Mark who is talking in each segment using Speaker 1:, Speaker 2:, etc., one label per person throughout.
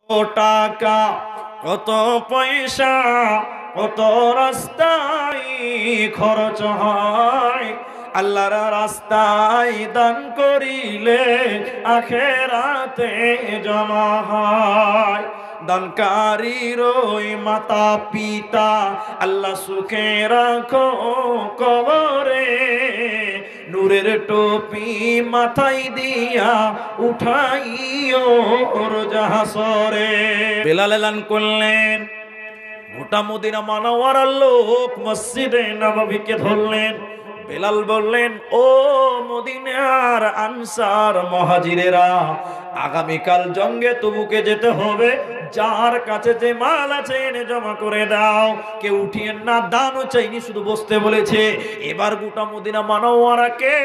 Speaker 1: টাকা, কত পয়সা, কত রাস্তায় খরচ হয়। আল্লাহর রাস্তায় দান করিলে আখেরাতে জমা হয়। দানকারীর ওই মাতা পিতা আল্লাহ সুখে রাখো কবরে, নূরের টুপি মাথায় দিয়া উঠাইও জাহাসরে। বেলাল এলান করলেন, গোটা মদিনা মানওয়ারার লোক মসজিদে নববীকে ধরলেন। বেলাল বললেন, ও মদিনার আনসার মুহাজিরেরা, আগামীকাল জঙ্গে তবুকে যেতে হবে। যার কাছে যে মাল আছে এনে জমা করে দাও। কেউ উঠিয়েন না, দানও চাইনি, শুধু বসতে বলেছে। এবার গোটা মদিনা মানওয়ারাকে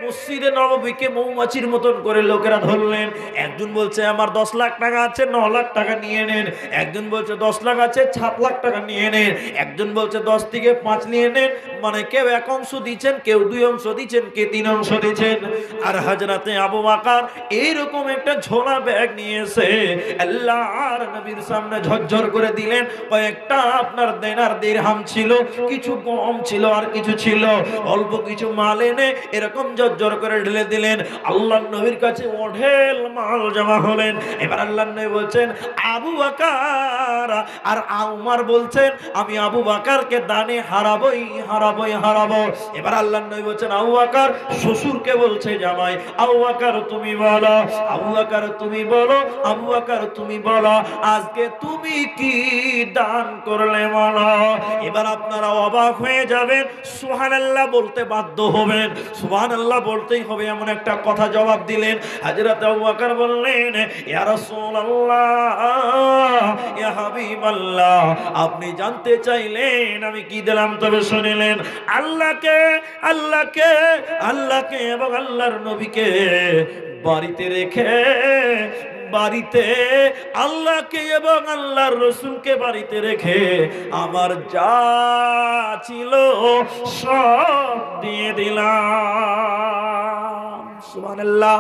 Speaker 1: মসজিদে নববীকে মৌমাছির মতন করে লোকেরা ধরলেন। একজন বলছে আমার 10 লাখ টাকা আছে, 9 লাখ টাকা নিয়ে নেন। একজন বলছে 10 লাখ আছে, 7 লাখ টাকা নিয়ে নেন। একজন বলছে 10 থেকে 5 নিয়ে নেন। মানে কেউ 1 অংশ দিচ্ছেন, কেউ 2 অংশ দিচ্ছেন, কেউ 3 অংশ দিচ্ছেন। আর হযরতে আবু বকর এইরকম একটা ঝোলা ব্যাগ নিয়ে এসে আল্লাহর নবীর সামনে ঝরঝর করে দিলেন। কয়েকটা আপনার দেনার দিরহাম ছিল, কিছু গম ছিল, আর কিছু ছিল অল্প কিছু মাল এনে এরকম ঝরঝর করে ঢেলে দিলেন। আল্লাহর নবীর কাছে অঢেল মাল জমা হলেন। এবার আল্লাহর নবী বলছেন, আবু বকর আর উমর বলছেন, আমি আবু বকরকে দানে হারাবোই হারাবোই হারাবো। এবার আল্লাহর নবী বলছেন, আবু বকর শ্বশুরকে বলছে জামাই, আবু বকর তুমি বলো, আবু বকর তুমি বলো, আবু বকর তুমি বলো, আজকে তুমি কি দান করলে বলো। এবার আপনারা অবাক হয়ে যাবেন, সুবহানাল্লাহ বলতে বাধ্য হবেন। সুবহানাল্লাহ বলতেই হবে এমন একটা কথা জবাব দিলেন। হযরত আবু বকর বললেন, ইয়া রাসূলুল্লাহ, ইয়া হাবিবাল্লাহ, আপনি জানতে চাইলেন আমি কি দিলাম, তবে শুনিলেন। আল্লাহকে আল্লাহকে আল্লাহকে এবং আল্লাহর নবীকে বাড়িতে রেখে, বাড়িতে আল্লাহকে এবং আল্লাহর রাসূলকে বাড়িতে রেখে আমার যা ছিল সব দিয়ে দিলাম। সুবহানাল্লাহ।